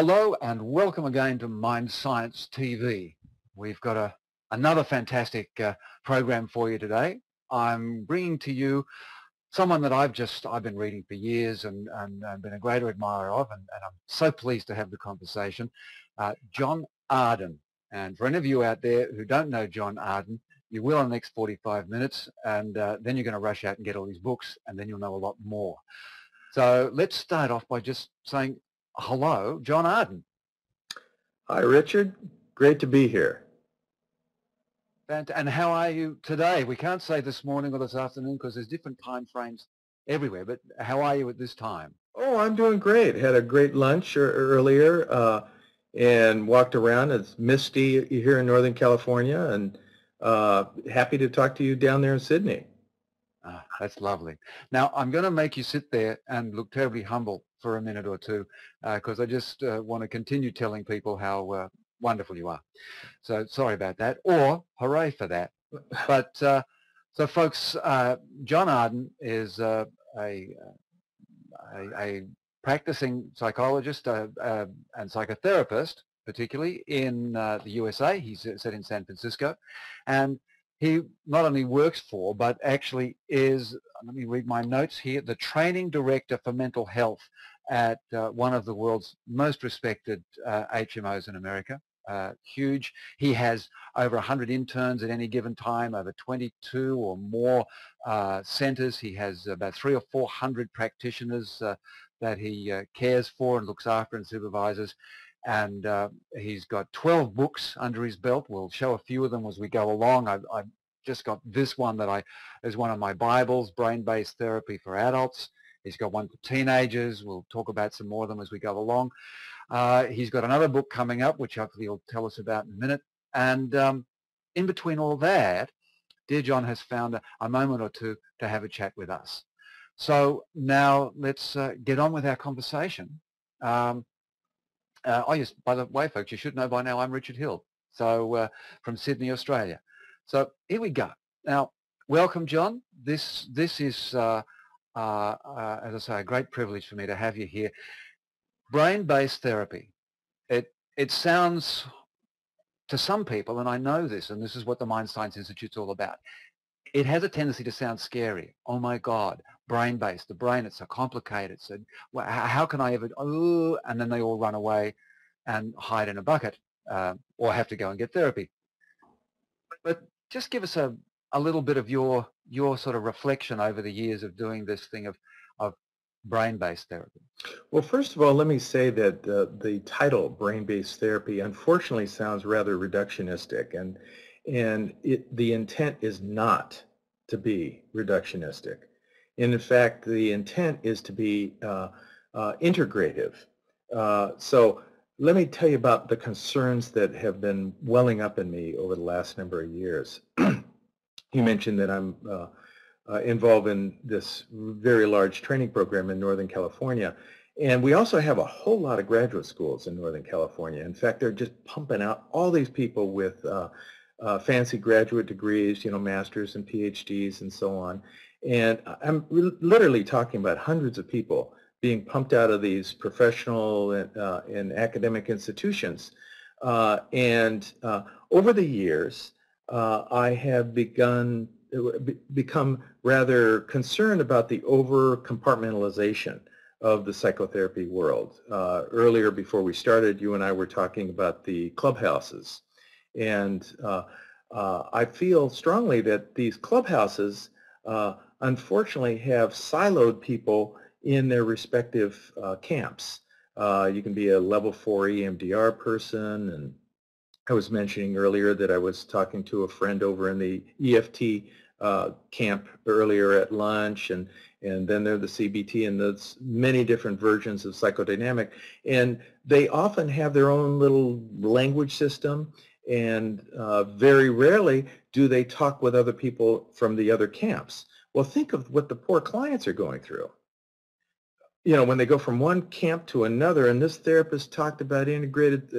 Hello and welcome again to Mindscience TV. We've got another fantastic program for you today. I'm bringing to you someone that I've been reading for years and been a great admirer of, and I'm so pleased to have the conversation. John Arden. And for any of you out there who don't know John Arden, you will in the next 45 minutes, and then you're going to rush out and get all these books, and then you'll know a lot more. So let's start off by just saying hello, John Arden. Hi, Richard. Great to be here. And how are you today? We can't say this morning or this afternoon because there's different time frames everywhere, but how are you at this time? Oh, I'm doing great. Had a great lunch earlier and walked around. It's misty here in Northern California, and happy to talk to you down there in Sydney. That's lovely. Now, I'm going to make you sit there and look terribly humble for a minute or two because I just want to continue telling people how wonderful you are. So sorry about that, or hooray for that. But so folks, John Arden is a practicing psychologist and psychotherapist, particularly in the USA. He's set in San Francisco, and he not only works for, but actually is, let me read my notes here, the training director for mental health at one of the world's most respected HMOs in America. Huge. He has over 100 interns at any given time, over 22 or more centers. He has about 300 or 400 practitioners that he cares for and looks after and supervises. And he's got 12 books under his belt. We'll show a few of them as we go along. I've just got this one that is one of my Bibles, Brain-Based Therapy for Adults. He's got one for teenagers. We'll talk about some more of them as we go along. He's got another book coming up, which hopefully he'll tell us about in a minute. And in between all that, dear John has found a moment or two to have a chat with us. So now let's get on with our conversation. Oh yes, by the way, folks, you should know by now I'm Richard Hill, so from Sydney, Australia. So here we go. Now, welcome, John. This is, as I say, a great privilege for me to have you here. Brain-based therapy. It sounds to some people, and I know this, and this is what the Mind Science Institute's all about. It has a tendency to sound scary. Oh my God, brain-based, the brain, it's so complicated. So how can I ever, oh, and then they all run away and hide in a bucket or have to go and get therapy. But just give us a little bit of your sort of reflection over the years of doing this thing of brain-based therapy. Well, first of all, let me say that the title brain-based therapy unfortunately sounds rather reductionistic, and the intent is not to be reductionistic. And in fact, the intent is to be integrative. So let me tell you about the concerns that have been welling up in me over the last number of years. You mentioned that I'm involved in this very large training program in Northern California. And we also have a whole lot of graduate schools in Northern California. In fact, they're just pumping out all these people with fancy graduate degrees, you know, masters and PhDs and so on. And I'm literally talking about hundreds of people being pumped out of these professional and academic institutions. And over the years, I have become rather concerned about the over-compartmentalization of the psychotherapy world. Earlier, before we started, you and I were talking about the clubhouses. And I feel strongly that these clubhouses unfortunately have siloed people in their respective camps. You can be a level 4 EMDR person, and I was mentioning earlier that I was talking to a friend over in the EFT camp earlier at lunch, and then there's the CBT, and there's many different versions of psychodynamic, and they often have their own little language system, and very rarely do they talk with other people from the other camps. Well, think of what the poor clients are going through. You know, when they go from one camp to another, and this therapist talked about integrated,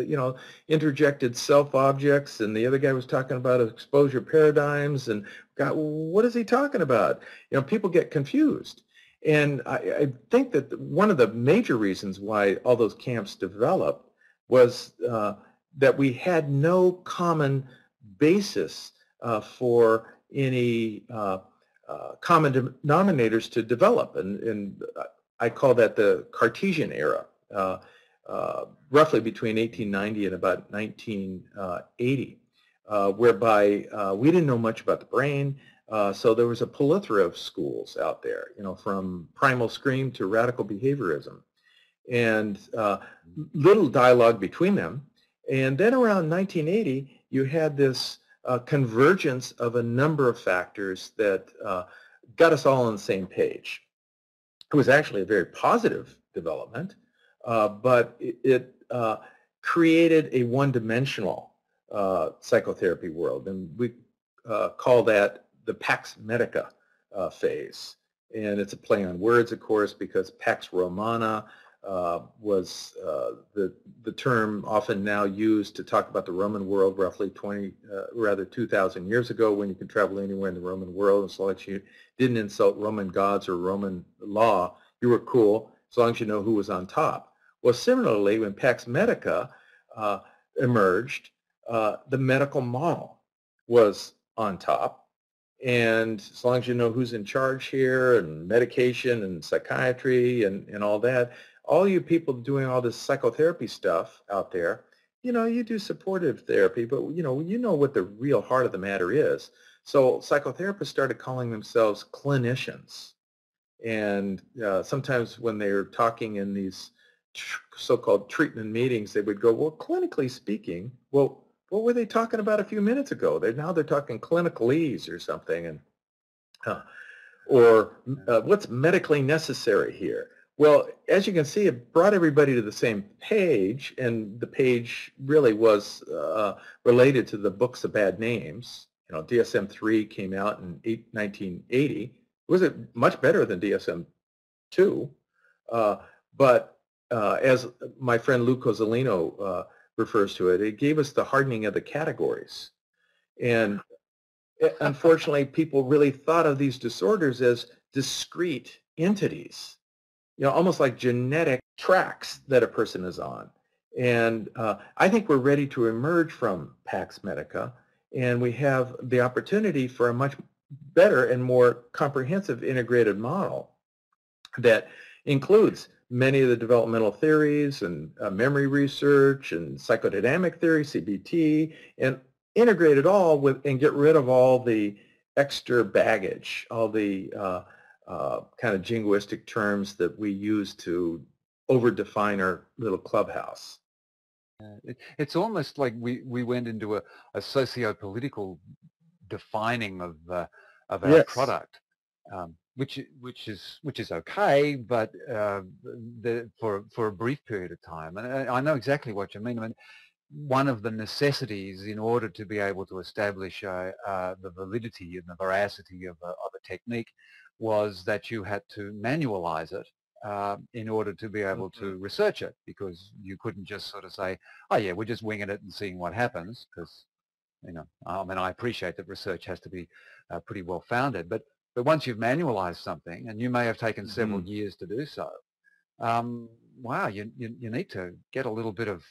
interjected self-objects, and the other guy was talking about exposure paradigms, and God, what is he talking about? You know, people get confused. And I think that one of the major reasons why all those camps developed was that we had no common basis for any common denominators to develop, and I call that the Cartesian Era, roughly between 1890 and about 1980, whereby we didn't know much about the brain, so there was a plethora of schools out there, from primal scream to radical behaviorism, and little dialogue between them. And then around 1980, you had this convergence of a number of factors that got us all on the same page. It was actually a very positive development, but it created a one-dimensional psychotherapy world, and we call that the Pax Medica phase. And it's a play on words, of course, because Pax Romana was the term often now used to talk about the Roman world roughly 2,000 years ago, when you could travel anywhere in the Roman world as long as you didn't insult Roman gods or Roman law, you were cool, as long as you know who was on top. Well, similarly, when Pax Medica emerged, the medical model was on top, and as long as you know who's in charge here, and medication and psychiatry and all that, all you people doing all this psychotherapy stuff out there, you do supportive therapy, but you know what the real heart of the matter is. So psychotherapists started calling themselves clinicians. And sometimes when they're talking in these so-called treatment meetings, they would go, well, clinically speaking, well, what were they talking about a few minutes ago? Now they're talking clinicalese or something, and what's medically necessary here? Well, as you can see, it brought everybody to the same page, and the page really was related to the books of bad names. DSM-3 came out in 1980. It was much better than DSM-2, but as my friend Lou Cozzolino refers to it, it gave us the hardening of the categories. And unfortunately, people really thought of these disorders as discrete entities, almost like genetic tracks that a person is on. And I think we're ready to emerge from Pax Medica, and we have the opportunity for a much better and more comprehensive integrated model that includes many of the developmental theories and memory research and psychodynamic theory, CBT, and integrate it all with and get rid of all the extra baggage, all the kind of jingoistic terms that we use to over-define our little clubhouse. It's almost like we went into a socio-political defining of our Yes. product, which is okay, but for a brief period of time. And I know exactly what you mean. I mean, one of the necessities in order to be able to establish the validity and the veracity of a technique was that you had to manualize it in order to be able to research it, because you couldn't just sort of say, oh yeah, we're just winging it and seeing what happens, because I mean, I appreciate that research has to be pretty well founded, but once you've manualized something, and you may have taken several years to do so, wow, you need to get a little bit of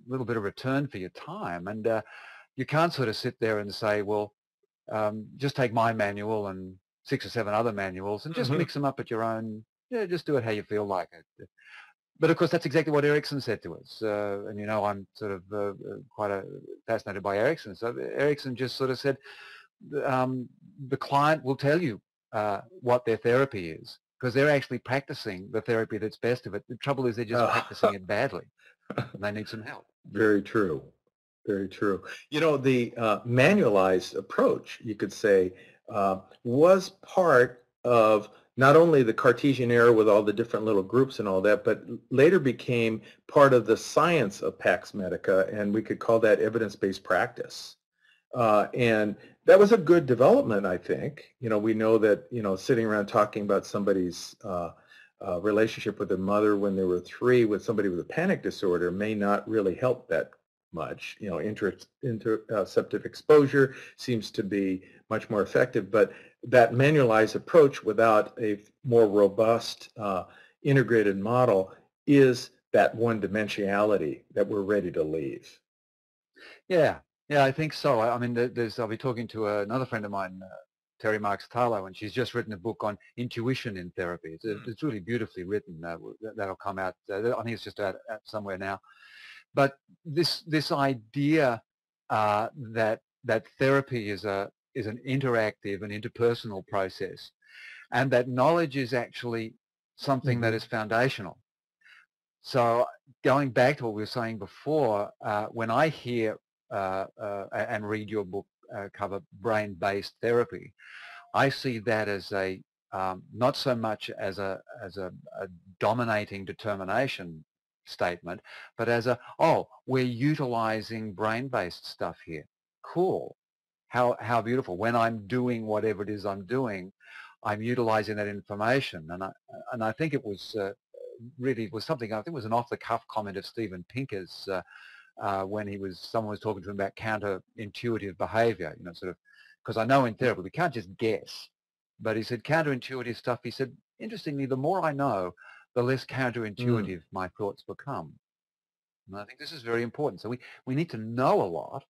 return for your time, and you can't sort of sit there and say, well, just take my manual and 6 or 7 other manuals and just mix them up at your own. Yeah, just do it how you feel like it. But of course, that's exactly what Erickson said to us. And I'm sort of quite fascinated by Erickson. So Erickson just sort of said, the client will tell you what their therapy is, because they're actually practicing the therapy that's best of it. The trouble is they're just practicing it badly, and they need some help. Very true. Very true. The manualized approach, you could say, was part of not only the Cartesian Era with all the different little groups and all that, but later became part of the science of Pax Medica, and we could call that evidence-based practice. And that was a good development, I think. We know that, sitting around talking about somebody's relationship with their mother when they were 3 with somebody with a panic disorder may not really help that much. Interoceptive exposure seems to be much more effective, but that manualized approach without a more robust integrated model is that one dimensionality that we're ready to leave. Yeah, yeah, I think so. I mean, I'll be talking to another friend of mine, Terry Marks Tarlow, and she's just written a book on intuition in therapy. It's really beautifully written. That'll come out. I think it's just out somewhere now. But this idea that therapy is an interactive and interpersonal process, and that knowledge is actually something that is foundational. So going back to what we were saying before, when I hear and read your book cover brain-based therapy, I see that as a not so much as a dominating determination statement, but as we're utilizing brain-based stuff here. Cool. How beautiful. When I'm doing whatever it is I'm doing, I'm utilizing that information. And I think it was really was something, I think it was an off-the-cuff comment of Steven Pinker's when someone was talking to him about counterintuitive behavior, sort of, because I know in therapy we can't just guess, but he said counterintuitive stuff, he said, interestingly, the more I know, the less counterintuitive my thoughts become. And I think this is very important. So we need to know a lot,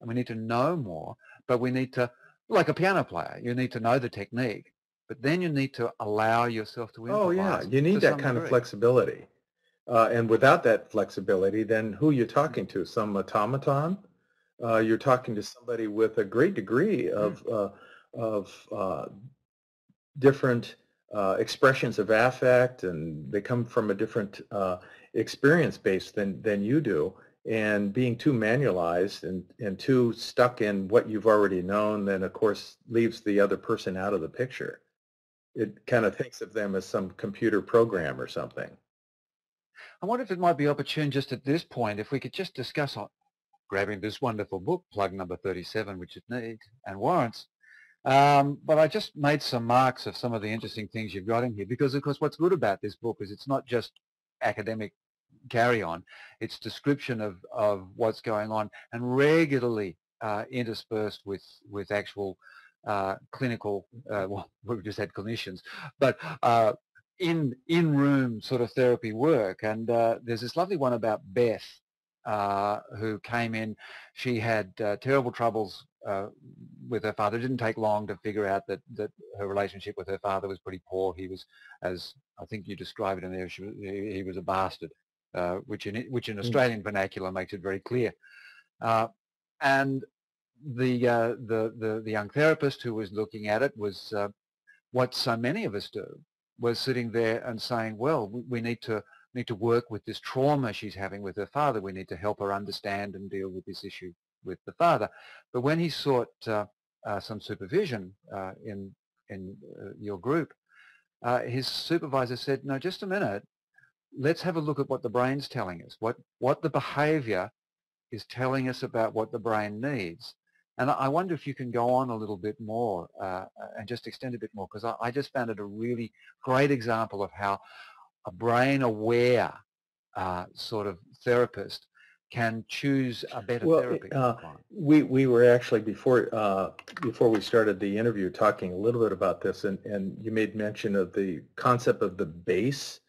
and we need to know more, but we need to, like a piano player, you need to know the technique, but then you need to allow yourself to improvise. Oh yeah, you need that kind of flexibility. And without that flexibility, then who you're talking to? Some automaton? You're talking to somebody with a great degree of different expressions of affect, and they come from a different experience base than you do. And being too manualized and too stuck in what you've already known, then of course leaves the other person out of the picture. It kind of thinks of them as some computer program or something. I wonder if it might be opportune just at this point if we could just discuss grabbing this wonderful book, plug number 37, which it needs and warrants. But I just made some marks of some of the interesting things you've got in here, because of course what's good about this book is it's not just academic carry on, it's description of what's going on, and regularly interspersed with actual clinical, well, we've just had clinicians, but in-room sort of therapy work. And there's this lovely one about Beth, who came in. She had terrible troubles with her father. It didn't take long to figure out that her relationship with her father was pretty poor. He was, as I think you described it in there, he was a bastard, which in Australian vernacular makes it very clear. And the young therapist who was looking at it was what so many of us do, was sitting there and saying, well, we need to work with this trauma she's having with her father. We need to help her understand and deal with this issue with the father. But when he sought some supervision in your group, his supervisor said, no, just a minute, let's have a look at what the brain's telling us, what the behavior is telling us about what the brain needs. And I wonder if you can go on a little bit more and just extend a bit more, because I just found it a really great example of how a brain-aware sort of therapist can choose a better therapy. We were actually, before we started the interview, talking a little bit about this, and you made mention of the concept of the base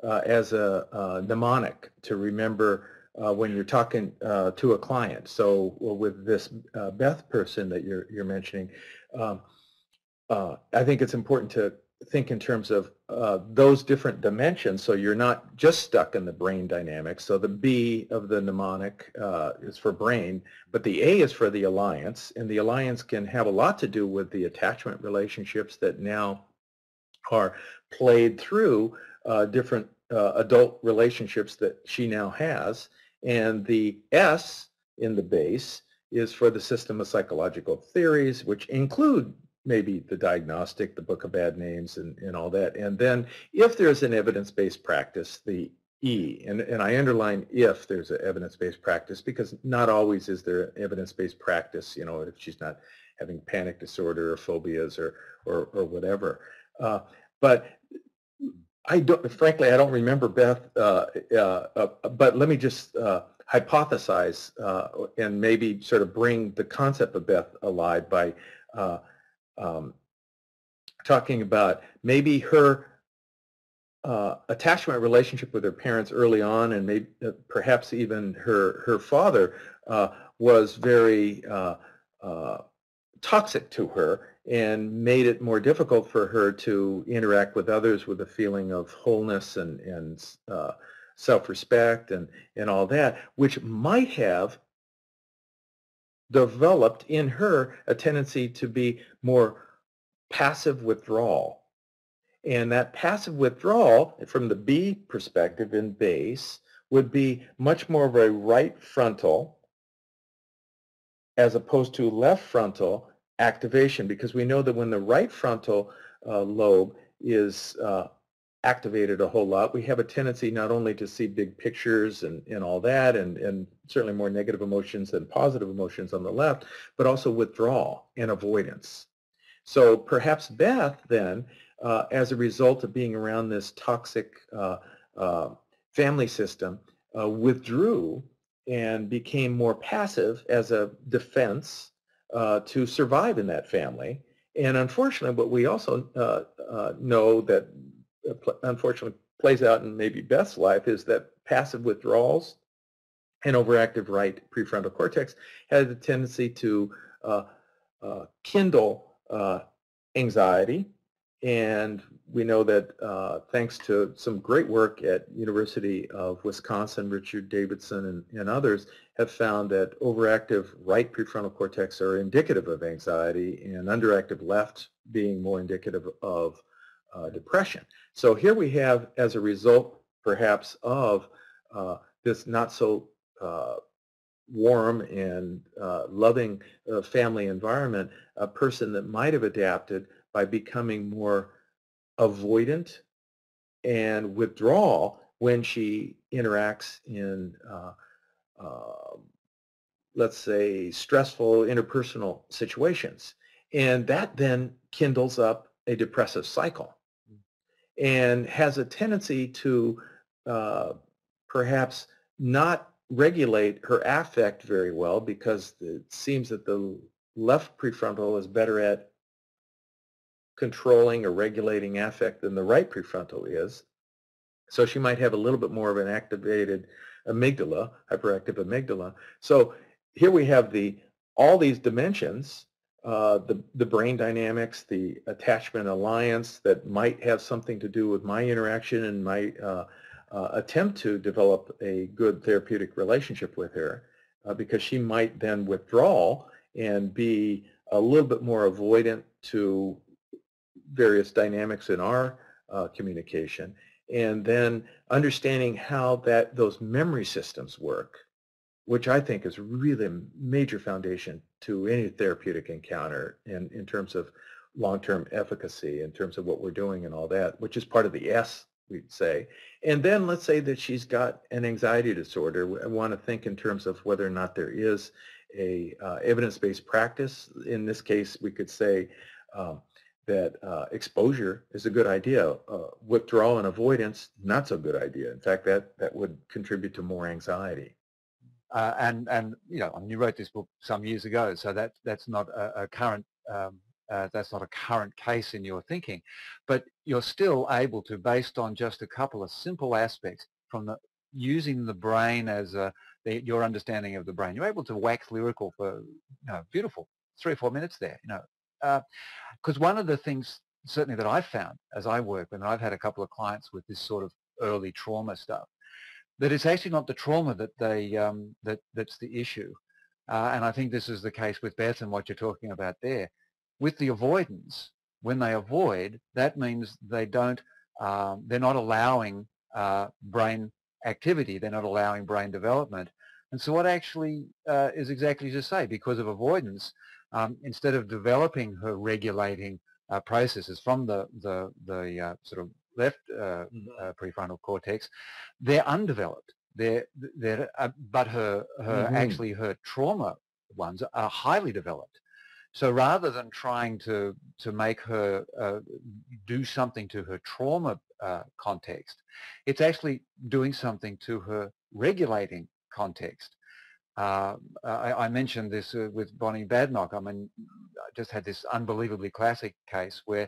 as a mnemonic to remember when you're talking to a client. So with this Beth person that you're mentioning, I think it's important to think in terms of those different dimensions, so you're not just stuck in the brain dynamics. So the B of the mnemonic is for brain, but the A is for the alliance, and the alliance can have a lot to do with the attachment relationships that now are played through different adult relationships that she now has. And the S in the base is for the system of psychological theories, which include maybe the diagnostic, the book of bad names, and all that. And then if there's an evidence-based practice, the E, and I underline if there's an evidence-based practice, because not always is there evidence-based practice, you know, if she's not having panic disorder or phobias or whatever. But frankly, I don't remember Beth, but let me just hypothesize and maybe sort of bring the concept of Beth alive by talking about maybe her attachment relationship with her parents early on, and maybe perhaps even her father was very toxic to her and made it more difficult for her to interact with others with a feeling of wholeness and self-respect and all that, which might have developed in her a tendency to be more passive withdrawal. And that passive withdrawal, from the B perspective in base, would be much more of a right frontal as opposed to left frontal activation, because we know that when the right frontal lobe is activated a whole lot, we have a tendency not only to see big pictures and all that, and certainly more negative emotions than positive emotions on the left, but also withdrawal and avoidance. So perhaps Beth then, as a result of being around this toxic family system, withdrew and became more passive as a defense to survive in that family. And unfortunately, what we also know that unfortunately plays out in maybe Beth's life is that passive withdrawals and overactive right prefrontal cortex has a tendency to kindle anxiety. And we know that thanks to some great work at University of Wisconsin, Richard Davidson and others have found that overactive right prefrontal cortex are indicative of anxiety, and underactive left being more indicative of depression. So here we have, as a result perhaps of this not so warm and loving family environment, a person that might have adapted by becoming more avoidant and withdrawal when she interacts in, let's say, stressful interpersonal situations. And that then kindles up a depressive cycle and has a tendency to perhaps not regulate her affect very well, because it seems that the left prefrontal is better at controlling or regulating affect than the right prefrontal is. So she might have a little bit more of an activated amygdala, hyperactive amygdala. So here we have all these dimensions, the brain dynamics, the attachment alliance that might have something to do with my interaction and my attempt to develop a good therapeutic relationship with her, because she might then withdraw and be a little bit more avoidant to various dynamics in our communication, and then understanding how those memory systems work, which I think is really a major foundation to any therapeutic encounter in terms of long-term efficacy, in terms of what we're doing and all that, which is part of the S, we'd say. And then let's say that she's got an anxiety disorder. I want to think in terms of whether or not there is a evidence-based practice. In this case, we could say that exposure is a good idea. Withdrawal and avoidance, not so good idea. In fact, that would contribute to more anxiety. And you know, I mean, you wrote this book some years ago, so that's not a current that's not a current case in your thinking, but you're still able to, based on just a couple of simple aspects from using the brain as your understanding of the brain, you're able to wax lyrical for beautiful 3 or 4 minutes there. Because one of the things certainly that I've found as I work, when I've had a couple of clients with this sort of early trauma stuff, that it's actually not the trauma that that's the issue. And I think this is the case with Beth and what you're talking about there. With the avoidance, when they avoid, that means they're not allowing brain activity, they're not allowing brain development. And so what actually is exactly as you say, because of avoidance, instead of developing her regulating processes from the sort of left prefrontal cortex, they're undeveloped. But actually her trauma ones are highly developed. So rather than trying to make her do something to her trauma context, it's actually doing something to her regulating context. I mentioned this with Bonnie Badnock. I mean, I just had this unbelievably classic case where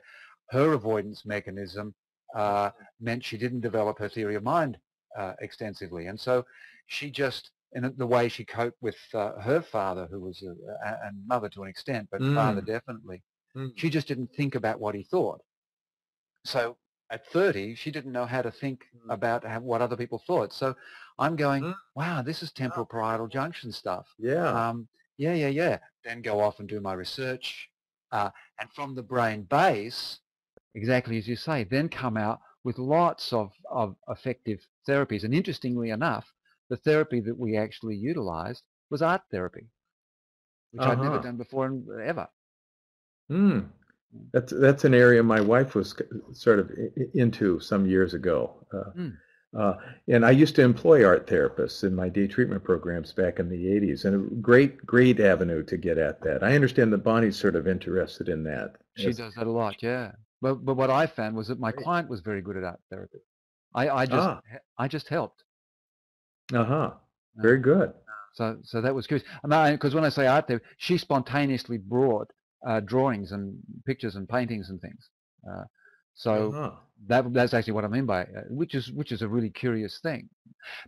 her avoidance mechanism meant she didn't develop her theory of mind extensively. And so she just, in the way she coped with her father, who was and mother to an extent, but father definitely, she just didn't think about what he thought. So at 30, she didn't know how to think about what other people thought. So I'm going, wow, this is temporal parietal junction stuff. Yeah. Yeah. Then go off and do my research. And from the brain base, exactly as you say, then come out with lots of effective therapies. And interestingly enough, the therapy that we actually utilized was art therapy, which I'd never done before ever. That's an area my wife was sort of into some years ago. And I used to employ art therapists in my day treatment programs back in the 80s, and a great avenue to get at that. I understand that Bonnie's sort of interested in that. She does that a lot, yeah. But what I found was that my client was very good at art therapy. I just helped. Very good. So that was curious. Because when I say art therapy, she spontaneously brought drawings and pictures and paintings and things. That's actually what I mean by it, which is a really curious thing.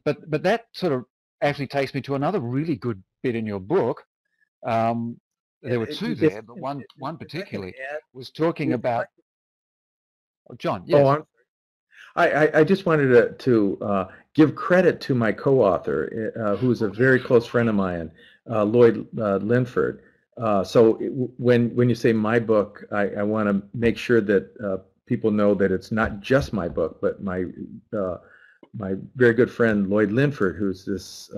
But that sort of actually takes me to another really good bit in your book. There were two there, but one particularly was talking about. Oh, John, yes. I just wanted to give credit to my co-author, who's a very close friend of mine, Lloyd Linford. So when you say my book, I want to make sure that people know that it's not just my book, but my very good friend Lloyd Linford, who's this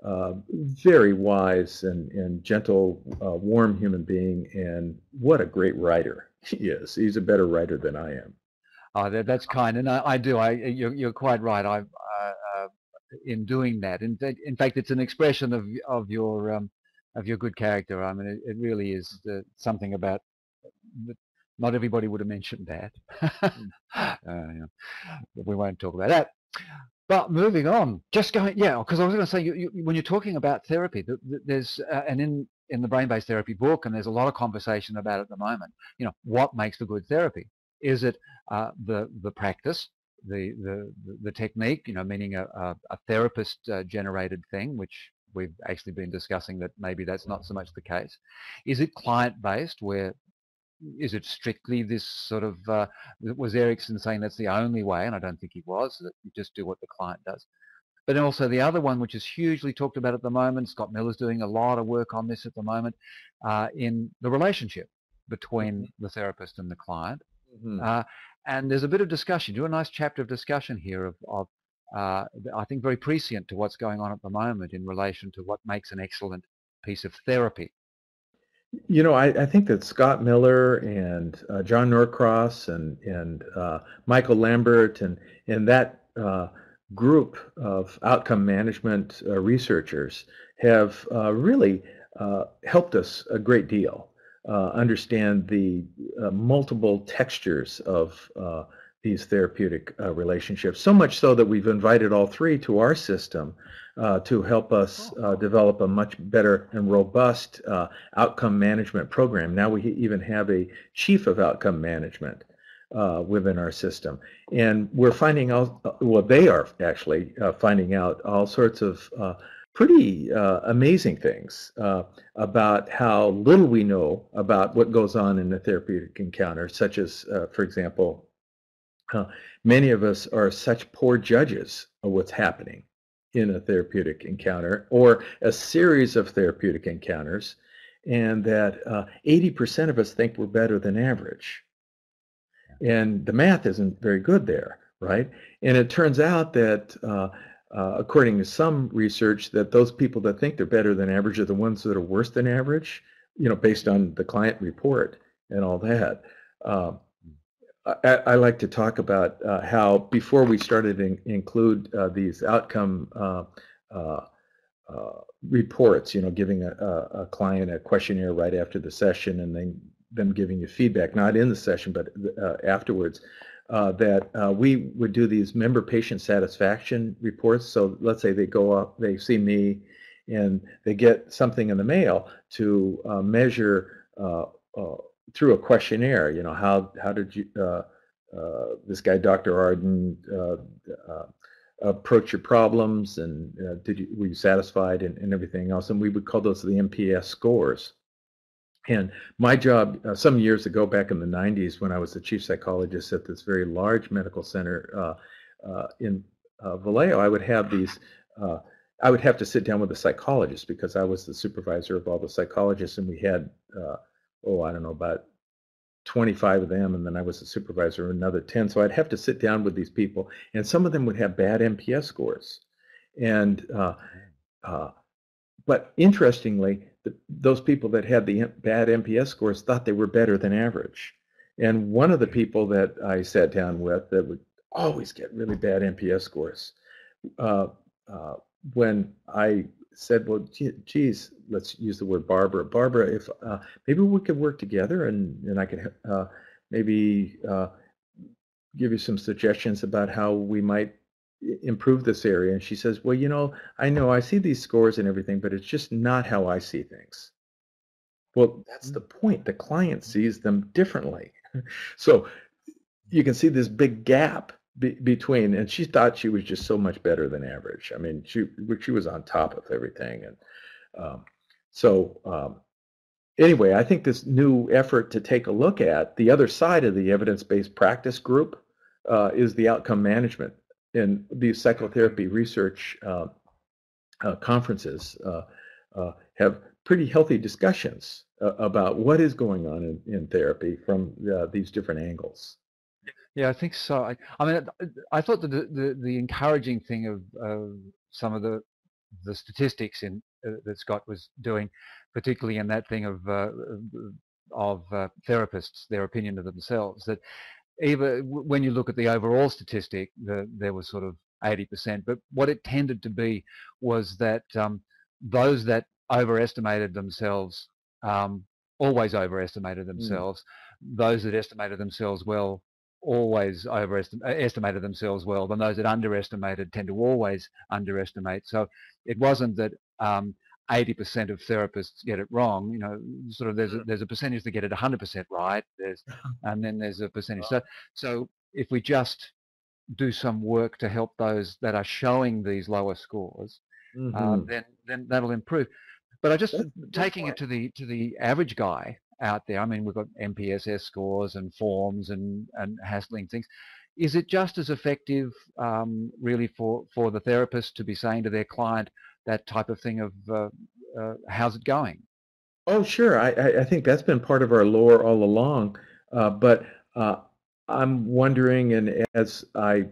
very wise and gentle, warm human being, and what a great writer he is. He's a better writer than I am. Oh, that's kind, and I do. You're quite right. In doing that. In fact, it's an expression of your good character. I mean, it really is something about. Not everybody would have mentioned that. We won't talk about that. But moving on, just going, because I was going to say, when you're talking about therapy, there's and in the brain-based therapy book, and there's a lot of conversation about it at the moment. What makes the good therapy? Is it the practice, the technique? Meaning a therapist generated thing, which we've actually been discussing that maybe that's not so much the case. Is it client-based, where is it strictly this sort of, was Erickson saying that's the only way, and I don't think he was, that you just do what the client does. But also the other one, which is hugely talked about at the moment, Scott Miller's doing a lot of work on this at the moment, in the relationship between the therapist and the client. And there's a bit of discussion, do a nice chapter of discussion here of I think very prescient to what's going on at the moment in relation to what makes an excellent piece of therapy. I think that Scott Miller and John Norcross and Michael Lambert and that group of outcome management researchers have really helped us a great deal understand the multiple textures of these therapeutic relationships, so much so that we've invited all three to our system to help us develop a much better and robust outcome management program. Now we even have a chief of outcome management within our system. And we're finding out, well, they are actually finding out all sorts of pretty amazing things about how little we know about what goes on in a therapeutic encounter, such as, for example, many of us are such poor judges of what's happening in a therapeutic encounter or a series of therapeutic encounters, and that 80% of us think we're better than average. And the math isn't very good there, right? And it turns out that according to some research, that those people that think they're better than average are the ones that are worse than average, based on the client report and all that. I like to talk about how before we started to include these outcome reports, giving a client a questionnaire right after the session and then them giving you feedback, not in the session, but afterwards, that we would do these member patient satisfaction reports. So let's say they go up, they see me, and they get something in the mail to measure through a questionnaire, how did you this guy, Dr. Arden, approach your problems, and were you satisfied, and everything else. And we would call those the MPS scores. And my job, some years ago, back in the 90s, when I was the chief psychologist at this very large medical center in Vallejo, I would have these, I would have to sit down with a psychologist because I was the supervisor of all the psychologists, and we had, I don't know, about 25 of them, and then I was a supervisor of another 10. So I'd have to sit down with these people, and some of them would have bad MPS scores. And but interestingly, those people that had the bad MPS scores thought they were better than average. And one of the people that I sat down with that would always get really bad MPS scores, when I said, well, geez, let's use the word Barbara. Barbara, if maybe we could work together, and I could maybe give you some suggestions about how we might improve this area. And she says, well, I know I see these scores and everything, but it's just not how I see things. Well, that's the point. The client sees them differently. So you can see this big gap between, and she thought she was just so much better than average. I mean, she was on top of everything. And anyway, I think this new effort to take a look at the other side of the evidence-based practice group is the outcome management. And these psychotherapy research conferences have pretty healthy discussions about what is going on in therapy from these different angles. Yeah, I think so. I mean, I thought that the encouraging thing of some of the statistics that Scott was doing, particularly in that thing of therapists, their opinion of themselves, that even when you look at the overall statistic, there was sort of 80%, but what it tended to be was that those that overestimated themselves always overestimated themselves. Those that estimated themselves well always estimated themselves well, and those that underestimated tend to always underestimate. So it wasn't that 80% of therapists get it wrong. Sort of there's a percentage that get it 100% right. And then there's a percentage. So if we just do some work to help those that are showing these lower scores, then that'll improve. But I just taking it to the average guy out there. I mean, we've got MPSS scores and forms and hassling things. Is it just as effective, really, for the therapist to be saying to their client that type of thing of how's it going? Oh, sure. I think that's been part of our lore all along. But I'm wondering, and as I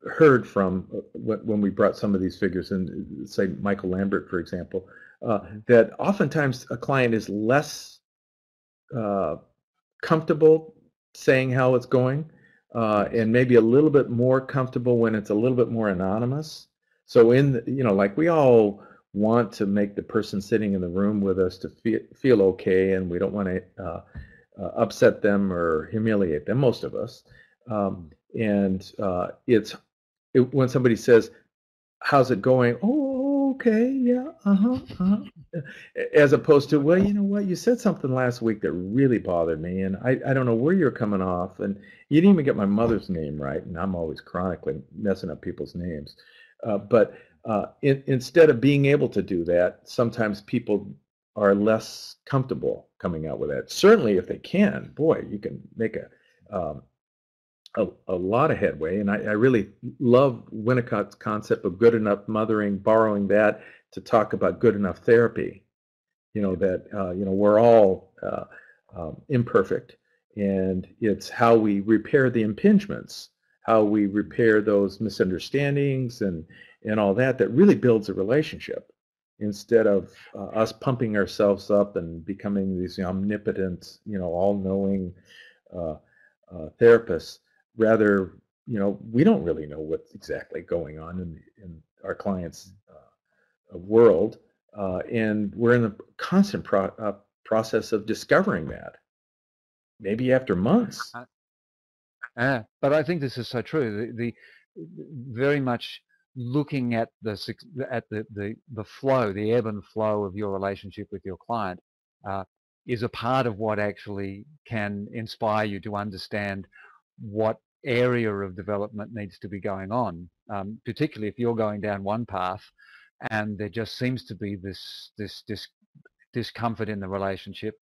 heard from when we brought some of these figures in, say Michael Lambert, for example, that oftentimes a client is less comfortable saying how it's going, and maybe a little bit more comfortable when it's a little bit more anonymous. So like we all want to make the person sitting in the room with us to feel okay, and we don't want to upset them or humiliate them, most of us. When somebody says, how's it going? Oh, okay, yeah, as opposed to, well, you know what, you said something last week that really bothered me, and I don't know where you're coming off, and you didn't even get my mother's name right, and I'm always chronically messing up people's names. But instead of being able to do that, sometimes people are less comfortable coming out with that. Certainly, if they can, boy, you can make a lot of headway. And I really love Winnicott's concept of good enough mothering, borrowing that to talk about good enough therapy. That we're all imperfect, and it's how we repair the impingements, how we repair those misunderstandings and all that really builds a relationship, instead of us pumping ourselves up and becoming these omnipotent, all-knowing therapists. Rather, we don't really know what's exactly going on in our clients' world, and we're in the constant process of discovering that, maybe after months. But I think this is so true. The very much looking at the flow, the ebb and flow of your relationship with your client is a part of what actually can inspire you to understand what area of development needs to be going on, particularly if you're going down one path and there just seems to be this discomfort in the relationship.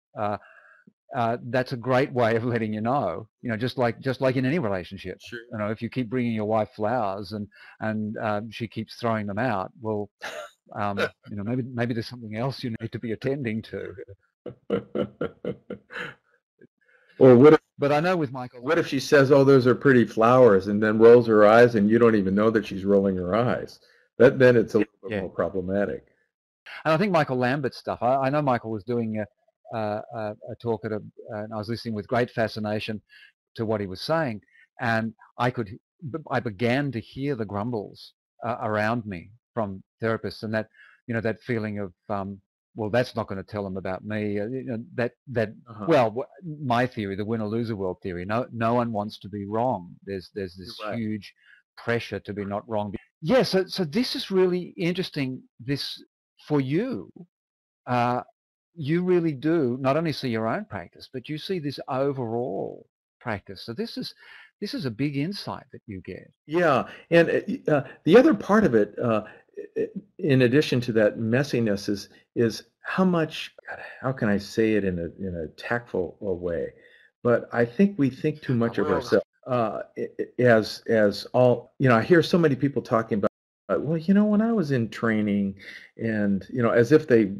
That's a great way of letting you know. Just like in any relationship. Sure. If you keep bringing your wife flowers and she keeps throwing them out, well, maybe there's something else you need to be attending to. Or what if, But I know with Michael. what if she says, "Oh, those are pretty flowers," and then rolls her eyes, and you don't even know that she's rolling her eyes? Then it's a little bit more problematic. And I think Michael Lambert's stuff. I know Michael was doing a talk and I was listening with great fascination to what he was saying, and I began to hear the grumbles around me from therapists, and that feeling of well, that's not going to tell them about me. Well, my theory, the winner-loser world theory. No one wants to be wrong. There's this huge pressure to be not wrong. Yeah. So this is really interesting. This for you. You really do not only see your own practice, but you see this overall practice. So this is a big insight that you get. Yeah, and the other part of it, in addition to that messiness, is how much. God, how can I say it in a tactful way? But I think we think too much of ourselves as all. I hear so many people talking about. Well, when I was in training, and as if they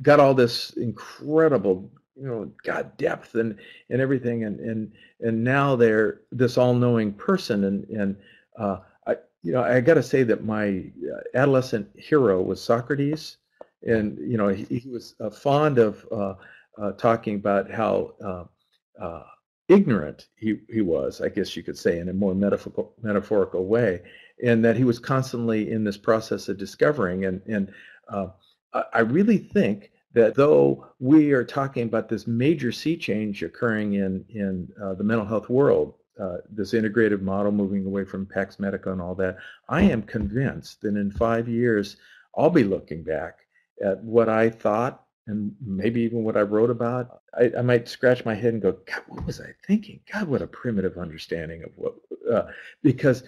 got all this incredible, depth and everything, and now they're this all-knowing person, and I got to say that my adolescent hero was Socrates, and he was fond of talking about how ignorant he was, I guess you could say, in a more metaphorical way, and that he was constantly in this process of discovering. And I really think that though we are talking about this major sea change occurring in the mental health world, this integrative model moving away from Pax Medica and all that, I am convinced that in 5 years, I'll be looking back at what I thought and maybe even what I wrote about. I might scratch my head and go, God, what was I thinking? God, what a primitive understanding of what, because,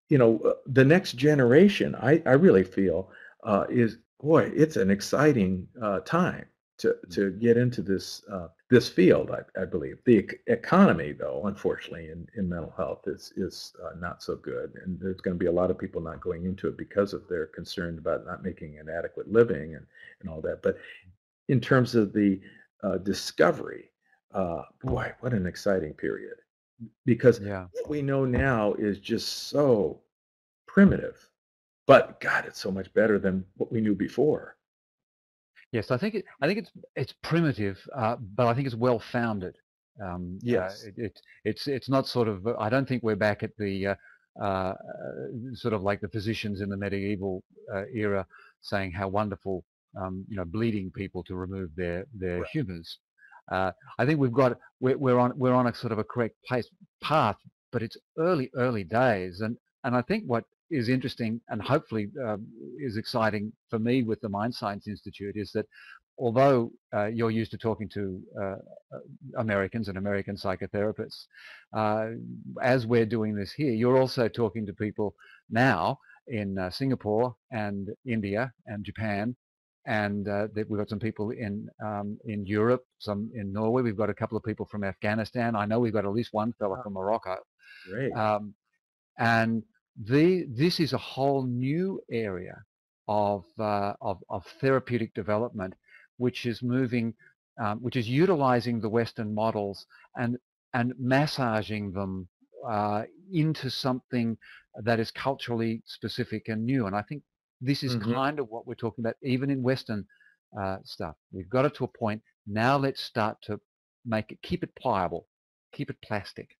the next generation, I really feel is, boy, it's an exciting time to get into this field. I believe the economy, though, unfortunately, in mental health is not so good, and there's going to be a lot of people not going into it because of their concern about not making an adequate living and all that. But in terms of the discovery, boy, what an exciting period! Because what we know now is just so primitive. But God, it's so much better than what we knew before. Yes, I think it's primitive, but I think it's well founded. Yes, it's not sort of. I don't think we're back at the sort of like the physicians in the medieval era saying how wonderful, bleeding people to remove their humors. I think we're on a sort of a correct path, but it's early days, and I think what is interesting and hopefully is exciting for me with the Mindscience Institute is that although you're used to talking to Americans and American psychotherapists, as we're doing this here, you're also talking to people now in Singapore and India and Japan, and we've got some people in Europe, some in Norway. We've got a couple of people from Afghanistan. I know we've got at least one fellow from Morocco. Great. And this is a whole new area of therapeutic development, which is moving, which is utilizing the Western models and massaging them into something that is culturally specific and new. And I think this is kind of what we're talking about, even in Western stuff. We've got it to a point. Now let's start to keep it pliable, keep it plastic.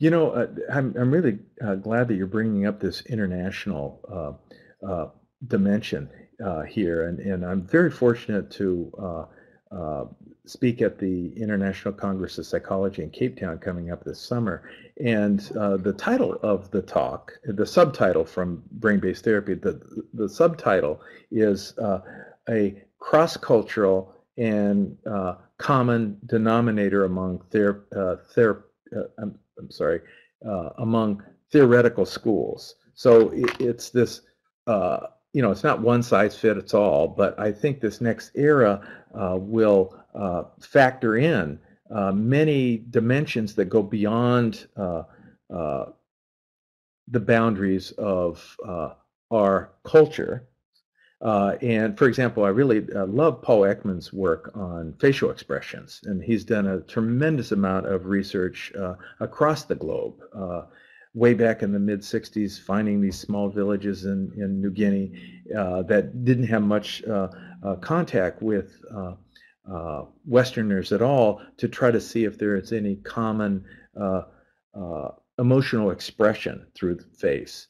I'm really glad that you're bringing up this international dimension here, and I'm very fortunate to speak at the International Congress of Psychology in Cape Town coming up this summer. And the title of the talk, the subtitle from Brain-Based Therapy, the subtitle is a cross-cultural and common denominator among among theoretical schools. So it's this, it's not one size fits all, but I think this next era will factor in many dimensions that go beyond the boundaries of our culture. And for example, I really love Paul Ekman's work on facial expressions, and he's done a tremendous amount of research across the globe. Way back in the mid-60s, finding these small villages in New Guinea that didn't have much contact with Westerners at all, to try to see if there is any common emotional expression through the face.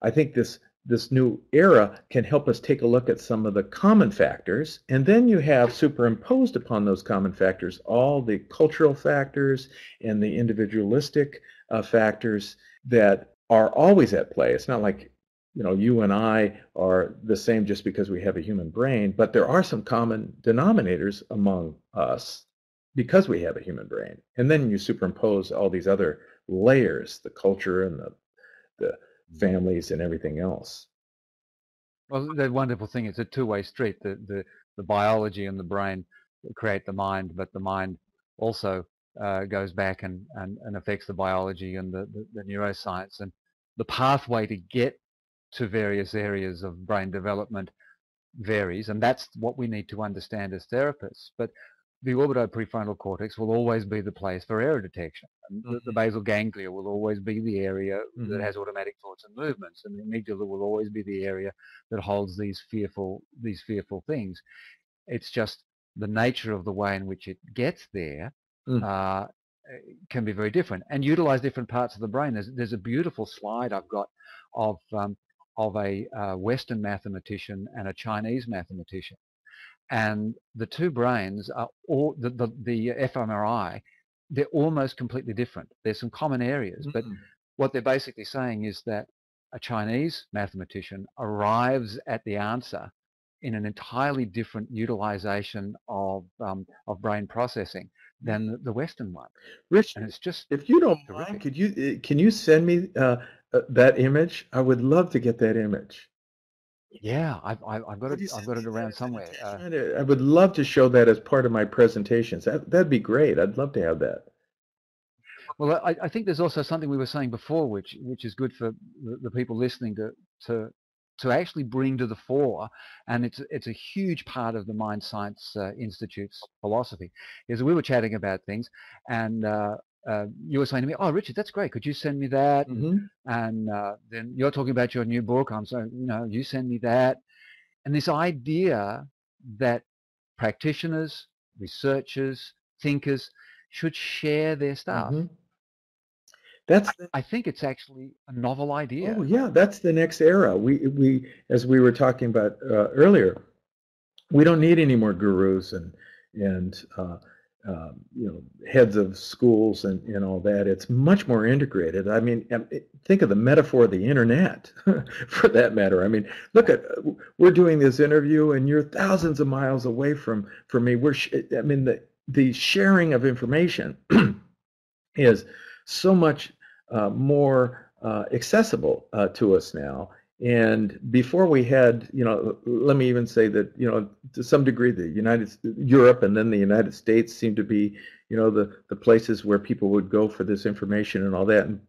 I think this new era can help us take a look at some of the common factors, and then you have superimposed upon those common factors all the cultural factors and the individualistic factors that are always at play. It's not like, you and I are the same just because we have a human brain, but there are some common denominators among us because we have a human brain. And then you superimpose all these other layers, the culture and the families and everything else. Well, the wonderful thing is a two-way street. The biology and the brain create the mind, but the mind also goes back and affects the biology and the neuroscience. And the pathway to get to various areas of brain development varies, and that's what we need to understand as therapists. But the orbito-prefrontal cortex will always be the place for error detection. And the basal ganglia will always be the area that has automatic thoughts and movements, and the amygdala will always be the area that holds these fearful things. It's just the nature of the way in which it gets there can be very different, and utilize different parts of the brain. There's a beautiful slide I've got of a Western mathematician and a Chinese mathematician. And the two brains are all, the fMRI, they're almost completely different. There's some common areas, but what they're basically saying is that a Chinese mathematician arrives at the answer in an entirely different utilization of brain processing than the Western one. Rich, and it's just, if you don't terrific. mind, can you send me that image? I would love to get that image. Yeah, I've got it around somewhere. I would love to show that as part of my presentations. That'd be great. I'd love to have that. Well, I think there's also something we were saying before, which is good for the people listening to actually bring to the fore, and it's a huge part of the Mindscience Institute's philosophy. Is we were chatting about things, and you were saying to me, "Oh, Richard, that's great. Could you send me that?" And then you're talking about your new book. I'm saying, you send me that, and this idea that practitioners, researchers, thinkers should share their stuff. I think it's actually a novel idea. Oh yeah, that's the next era. We as we were talking about earlier, we don't need any more gurus and heads of schools and all that. It's much more integrated. I mean, think of the metaphor of the internet, for that matter. I mean, look at, we're doing this interview and you're thousands of miles away from me. I mean, the sharing of information is so much more accessible to us now. And before we had, let me even say that, to some degree, Europe and then the United States seemed to be, the places where people would go for this information and all that. And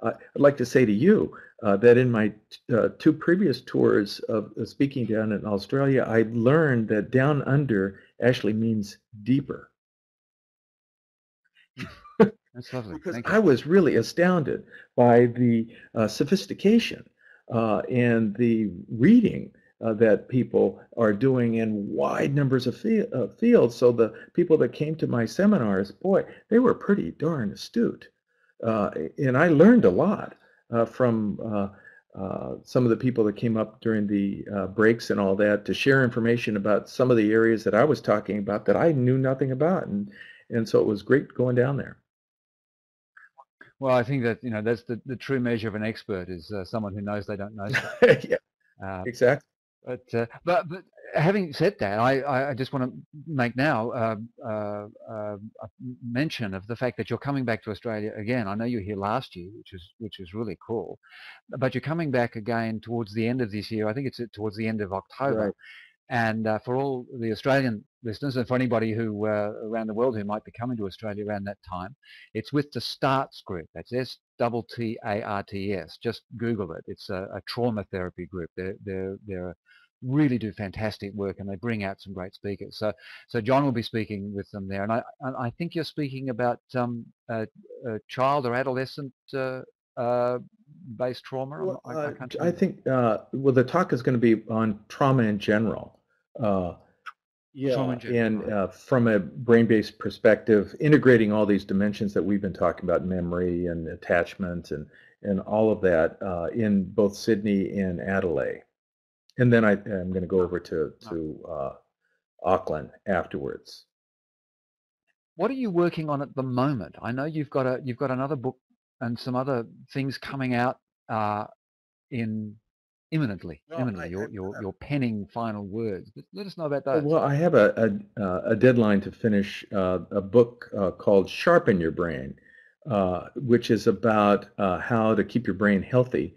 I'd like to say to you that in my two previous tours of speaking down in Australia, I learned that down under actually means deeper. That's lovely. Because I was really astounded by the sophistication and the reading that people are doing in wide numbers of fields. So the people that came to my seminars, boy, they were pretty darn astute. And I learned a lot from some of the people that came up during the breaks and all that to share information about some of the areas that I was talking about that I knew nothing about. And so it was great going down there. Well, I think that that's the true measure of an expert is someone who knows they don't know stuff. Yeah, exactly. But having said that, I just want to make now a mention of the fact that you're coming back to Australia again. I know you were here last year, which is really cool, but you're coming back again towards the end of this year. I think it's towards the end of October. Right. And for all the Australian listeners, and for anybody who around the world who might be coming to Australia around that time, it's with the STARTS group. That's STTARTS. Just Google it. It's a trauma therapy group. They're really do fantastic work, and they bring out some great speakers. So John will be speaking with them there, and I think you're speaking about child or adolescent based trauma. Well, I can't I remember. think, well, the talk is going to be on trauma in general. Uh, Trauma yeah, in general, and right? from a brain-based perspective, integrating all these dimensions that we've been talking about, memory and attachment and all of that in both Sydney and Adelaide. And then I'm going to go over to Auckland afterwards. What are you working on at the moment? I know you've got another book and some other things coming out in imminently. Well, Imminently, you're penning final words. Let us know about those. well, I have a deadline to finish a book called Sharpen Your Brain, which is about how to keep your brain healthy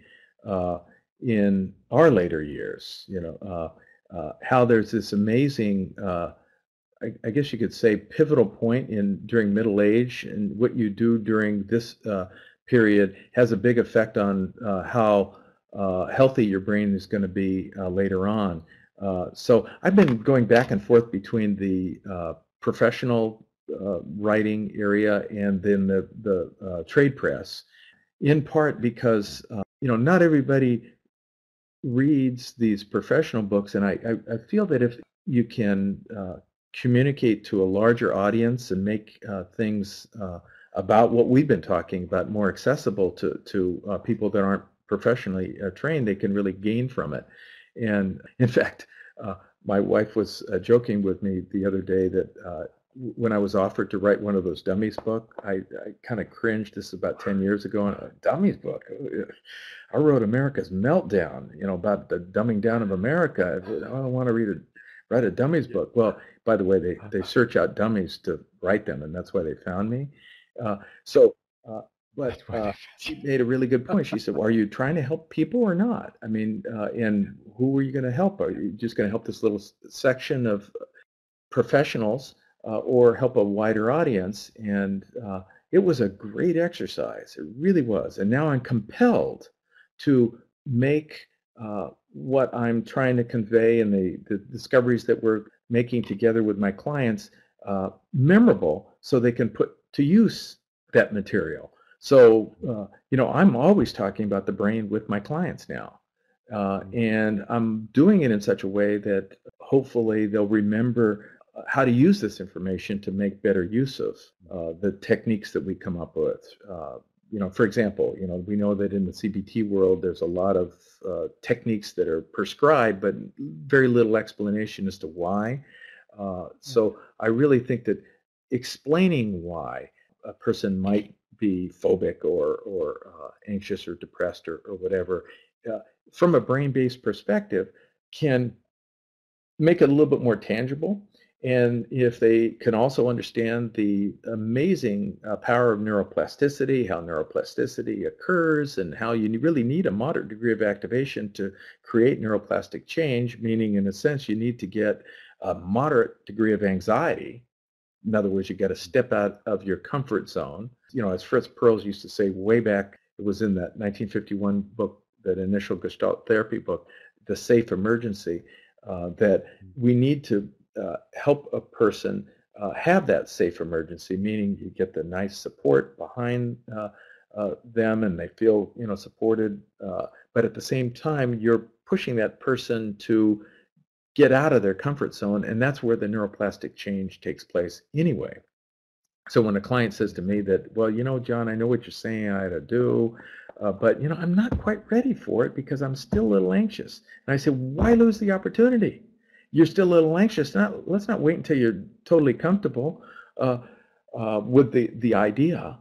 in our later years. How there's this amazing, I guess you could say, pivotal point during middle age, and what you do during this period has a big effect on how healthy your brain is going to be later on. So I've been going back and forth between the professional writing area and then the trade press, in part because not everybody reads these professional books, and I feel that if you can communicate to a larger audience and make things about what we've been talking about more accessible to people that aren't professionally trained, they can really gain from it. And in fact, my wife was joking with me the other day that when I was offered to write one of those dummies book, I kind of cringed. This is about 10 years ago. And a dummies book. I wrote America's Meltdown, about the dumbing down of America. I don't want to write a dummies book. Well, by the way, they search out dummies to write them, and that's why they found me. But she made a really good point. She said, well, are you trying to help people or not? I mean, and who are you going to help? Are you just going to help this little section of professionals or help a wider audience? And it was a great exercise. It really was. And now I'm compelled to make what I'm trying to convey and the discoveries that we're making together with my clients memorable, so they can put to use that material. So, I'm always talking about the brain with my clients now. And I'm doing it in such a way that hopefully they'll remember how to use this information to make better use of the techniques that we come up with. For example, we know that in the CBT world, there's a lot of techniques that are prescribed, but very little explanation as to why. So I really think that explaining why a person might be phobic or anxious or depressed or whatever, from a brain-based perspective, can make it a little bit more tangible. And if they can also understand the amazing power of neuroplasticity, how neuroplasticity occurs, and how you really need a moderate degree of activation to create neuroplastic change, meaning in a sense you need to get a moderate degree of anxiety. In other words, you got to step out of your comfort zone. As Fritz Perls used to say way back, it was in that 1951 book, that initial Gestalt therapy book, The Safe Emergency, that we need to help a person have that safe emergency, meaning you get the nice support behind them and they feel supported, but at the same time you're pushing that person to get out of their comfort zone, and that's where the neuroplastic change takes place anyway. So when a client says to me that, well, John, I know what you're saying I ought to do, but I'm not quite ready for it because I'm still a little anxious. And I say, why lose the opportunity? You're still a little anxious. Let's not wait until you're totally comfortable with the idea.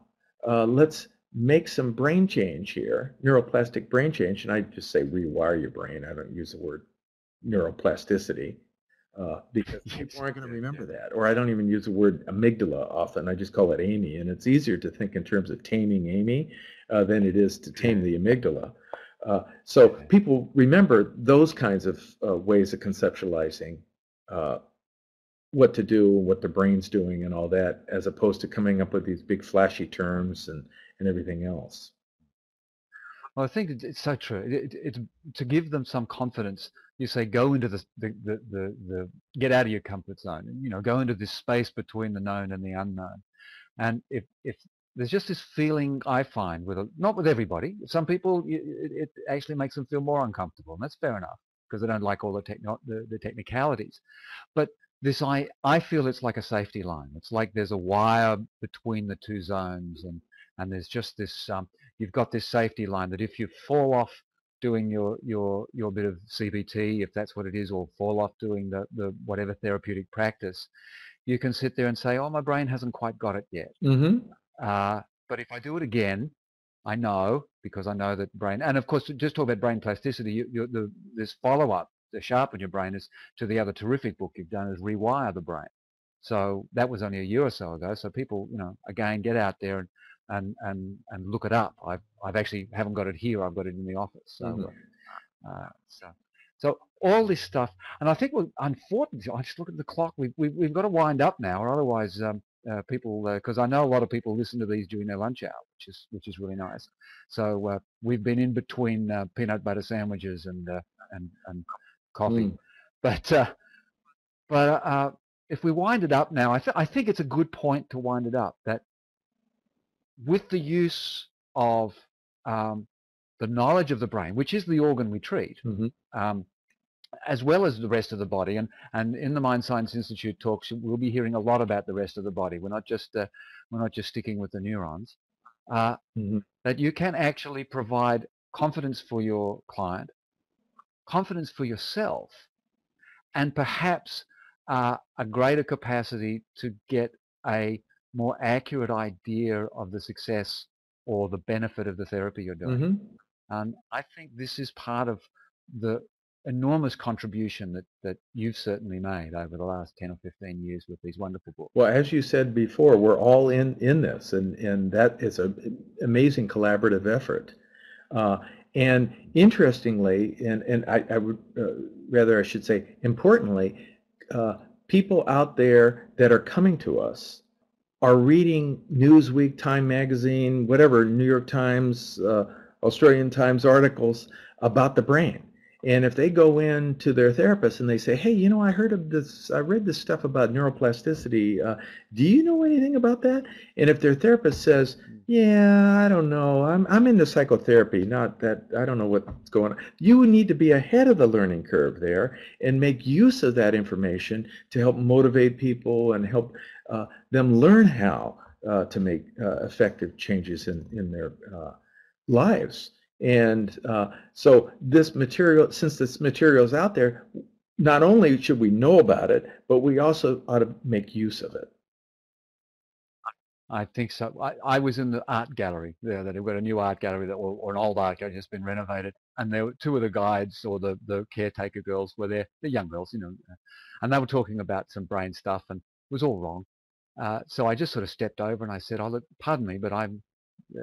Let's make some brain change here, neuroplastic brain change. And I just say rewire your brain. I don't use the word neuroplasticity. because people aren't going to remember that. Or I don't even use the word amygdala often. I just call it Amy, and it's easier to think in terms of taming Amy than it is to tame the amygdala. So people remember those kinds of ways of conceptualizing what to do, what the brain's doing, and all that, as opposed to coming up with these big flashy terms and everything else. Well, I think it's so true. It's to give them some confidence. You say, go into the get out of your comfort zone. You know, go into this space between the known and the unknown. And if there's just this feeling I find not with everybody. Some people, it actually makes them feel more uncomfortable, and that's fair enough because they don't like all the technicalities. But this, I feel it's like a safety line. It's like there's a wire between the two zones, and there's just this. You've got this safety line that if you fall off doing your bit of CBT, if that's what it is, or fall off doing the whatever therapeutic practice, you can sit there and say, oh, my brain hasn't quite got it yet. Mm-hmm. But if I do it again, I know, because I know that brain, and of course, just talk about brain plasticity, this follow-up to sharpen your brain is to the other terrific book you've done is Rewire the Brain. So that was only a year or so ago. So people, again, get out there and look it up. I've actually haven't got it here. I've got it in the office. So, mm-hmm. So all this stuff, and I think unfortunately, I just look at the clock. We've got to wind up now, or otherwise people, because I know a lot of people listen to these during their lunch hour, which is really nice. So we've been in between peanut butter sandwiches and coffee, but if we wind it up now, I think it's a good point to wind it up. That with the use of the knowledge of the brain, which is the organ we treat, mm-hmm. As well as the rest of the body, and in the Mind Science Institute talks, we'll be hearing a lot about the rest of the body. We're not just sticking with the neurons. Mm-hmm. That you can actually provide confidence for your client, confidence for yourself, and perhaps a greater capacity to get a more accurate idea of the success or the benefit of the therapy you're doing. Mm-hmm. And I think this is part of the enormous contribution that you've certainly made over the last 10 or 15 years with these wonderful books. Well, as you said before, we're all in this, and that is an amazing collaborative effort. And interestingly, and I would rather I should say importantly, people out there that are coming to us are reading Newsweek, Time Magazine, whatever, New York Times, Australian Times articles about the brain. And if they go in to their therapist and they say, hey, I heard of this, I read this stuff about neuroplasticity. Do you know anything about that? And if their therapist says, yeah, I don't know, I'm into psychotherapy, not that, I don't know what's going on. You need to be ahead of the learning curve there and make use of that information to help motivate people and help them learn how to make effective changes in their lives. And so this material, since this material is out there, not only should we know about it, but we also ought to make use of it. I think so. I was in the art gallery there. That we've got a new art gallery or an old art gallery just been renovated, and there were two of the guides or the caretaker girls were there. The young girls, and they were talking about some brain stuff, and it was all wrong. So I just sort of stepped over and I said, "Oh, look, pardon me, but I'm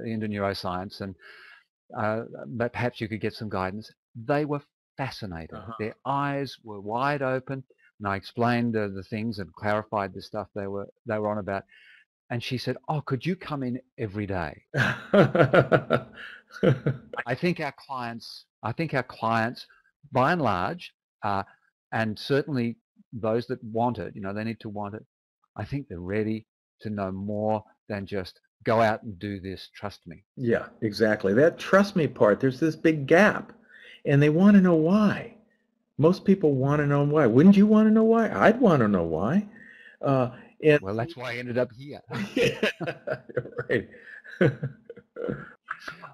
into neuroscience and." But perhaps you could get some guidance. They were fascinated. Uh-huh. Their eyes were wide open, and I explained the things and clarified the stuff they were on about. And she said, "Oh, could you come in every day?" I think our clients, by and large, and certainly those that want it, they need to want it. I think they're ready to know more than just go out and do this, trust me. Yeah, exactly. That trust me part, there's this big gap, and they want to know why. Most people want to know why. Wouldn't you want to know why? I'd want to know why. Well, that's why I ended up here. Yeah, right.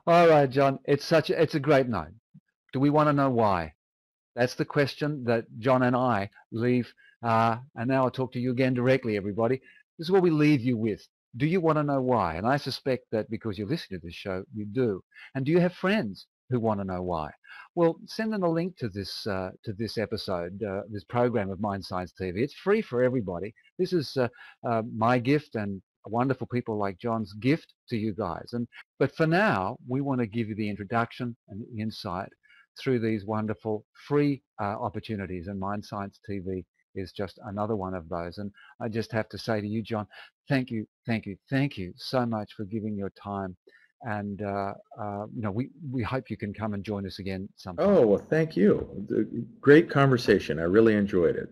All right, John, it's a great night. Do we want to know why? That's the question that John and I leave, and now I'll talk to you again directly, everybody. This is what we leave you with. Do you want to know why? And I suspect that because you're listening to this show, you do. And do you have friends who want to know why. Well, send them a link to this episode, this program of Mind Science TV. It's free for everybody. This is my gift and wonderful people like John's gift to you guys. But for now, we want to give you the introduction and the insight through these wonderful free opportunities, and Mind Science TV is just another one of those. And I just have to say to you, John, thank you, thank you, thank you so much for giving your time. And we hope you can come and join us again sometime. Oh, well, thank you. Great conversation. I really enjoyed it.